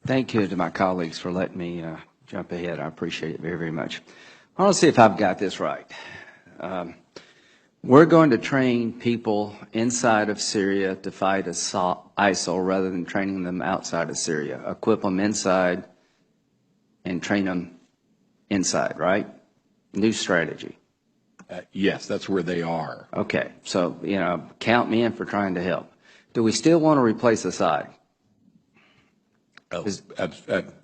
Thank you to my colleagues for letting me jump ahead. I appreciate it very, very much. I want to see if I've got this right. We're going to train people inside of Syria to fight ISIL rather than training them outside of Syria. Equip them inside and train them inside, right? New strategy. Yes, that's where they are. Okay, so, count me in for trying to help. Do we still want to replace Assad?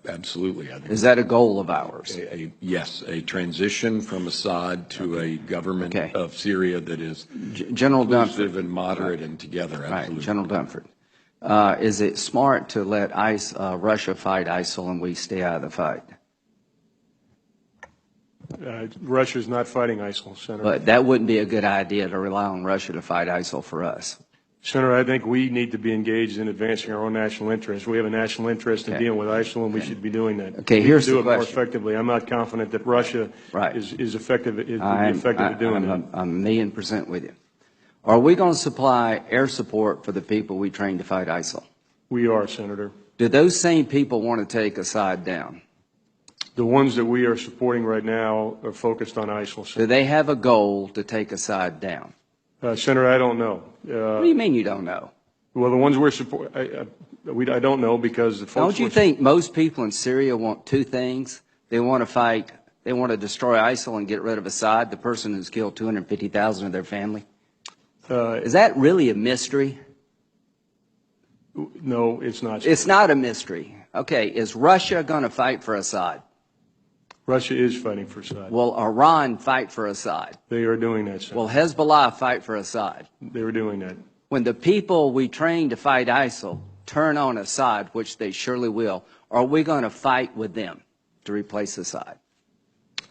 Absolutely. I think Is that a goal of ours? yes, a transition from Assad to a government of Syria that is General inclusive Dunford. and moderate and together. Absolutely. Right, General Dunford. Is it smart to let Russia fight ISIL and we stay out of the fight? Russia is not fighting ISIL, Senator. But that wouldn't be a good idea to rely on Russia to fight ISIL for us. Senator, I think we need to be engaged in advancing our own national interests. We have a national interest in dealing with ISIL, and we should be doing that. Okay, here's the do it question. more effectively. I'm not confident that Russia is effective at doing that. I'm 1,000,000% with you. Are we going to supply air support for the people we train to fight ISIL? We are, Senator. Do those same people want to take Assad down? The ones that we are supporting right now are focused on ISIL. Senator. Do they have a goal to take Assad down? Senator, I don't know. What do you mean you don't know? Well, the ones we're supporting, I don't know because the folks. Don't you think most people in Syria want two things? They want to fight, they want to destroy ISIL and get rid of Assad, the person who's killed 250,000 of their family? Is that really a mystery? No, it's not. It's not a mystery. Okay, is Russia going to fight for Assad? Russia is fighting for Assad. Will Iran fight for Assad? They are doing that, Senator. Will Hezbollah fight for Assad? They are doing that. When the people we train to fight ISIL turn on Assad, which they surely will, are we going to fight with them to replace Assad?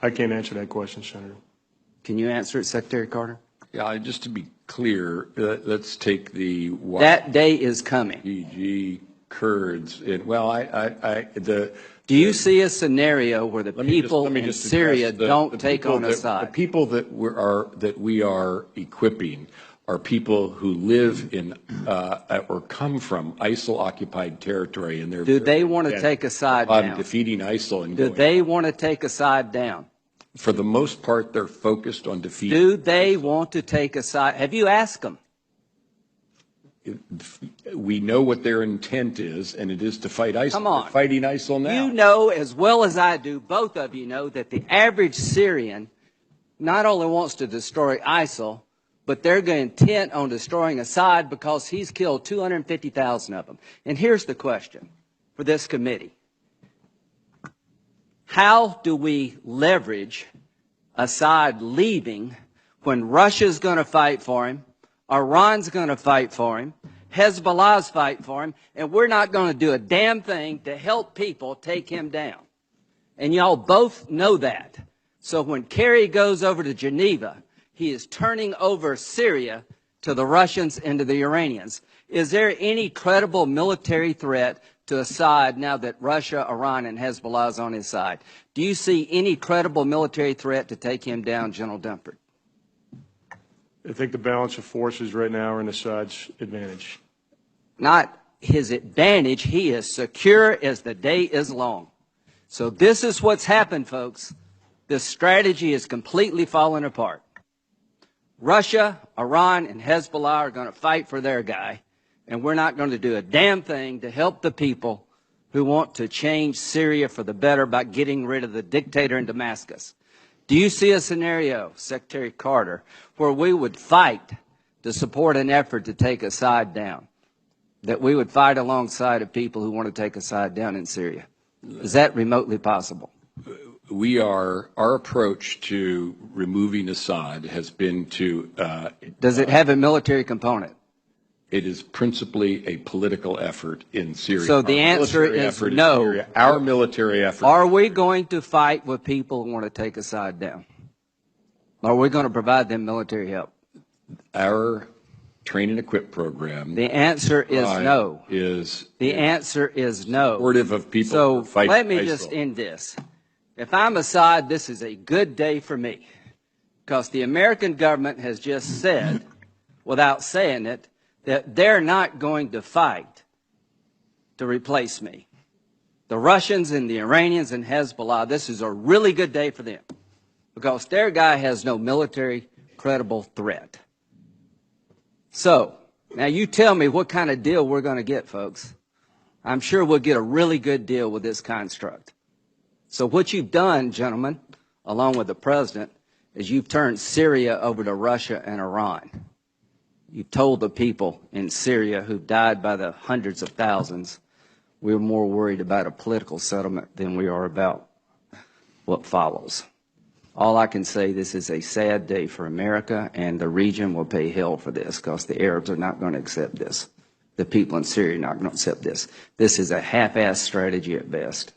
I can't answer that question, Senator. Can you answer it, Secretary Carter? Yeah, just to be clear, let's take the that day is coming. YPG Kurds. Do you see a scenario where the people in Syria don't take on Assad? The people that we are equipping are people who live in or come from ISIL-occupied territory, and do they want to take Assad down? Defeating ISIL and do they want to take Assad down? For the most part, they're focused on defeating. Do they want to take Assad? Have you asked them? We know what their intent is, and it is to fight ISIL. Come on. They're fighting ISIL now. You know as well as I do, both of you know, that the average Syrian not only wants to destroy ISIL, but they're intent on destroying Assad because he's killed 250,000 of them. And here's the question for this committee. How do we leverage Assad leaving when Russia's going to fight for him, Iran's going to fight for him, Hezbollah's fight for him, and we're not going to do a damn thing to help people take him down? And y'all both know that. So when Kerry goes over to Geneva, he is turning over Syria to the Russians and to the Iranians. Is there any credible military threat to Assad now that Russia, Iran, and Hezbollah is on his side? Do you see any credible military threat to take him down, General Dunford? I think the balance of forces right now are in Assad's advantage. Not his advantage. He is secure as the day is long. So this is what's happened, folks. This strategy is completely falling apart. Russia, Iran, and Hezbollah are going to fight for their guy, and we're not going to do a damn thing to help the people who want to change Syria for the better by getting rid of the dictator in Damascus. Do you see a scenario, Secretary Carter, where we would fight to support an effort to take Assad down, that we would fight alongside of people who want to take Assad down in Syria? Is that remotely possible? Our approach to removing Assad has been to... Does it have a military component? It is principally a political effort in Syria. So the answer is no. Our military effort. Are we going to fight with people who want to take Assad down? Are we going to provide them military help? Our train and equip program. The answer is no. The answer is no. Supportive of people who fight. So let me just end this. If I'm Assad, this is a good day for me, because the American government has just said, without saying it, that they're not going to fight to replace me. The Russians and the Iranians and Hezbollah, this is a really good day for them because their guy has no military credible threat. So, now you tell me what kind of deal we're going to get, folks. I'm sure we'll get a really good deal with this construct. So what you've done, gentlemen, along with the president, is you've turned Syria over to Russia and Iran. You've told the people in Syria who've died by the hundreds of thousands, we're more worried about a political settlement than we are about what follows. All I can say, this is a sad day for America, and the region will pay hell for this because the Arabs are not going to accept this. The people in Syria are not going to accept this. This is a half-assed strategy at best.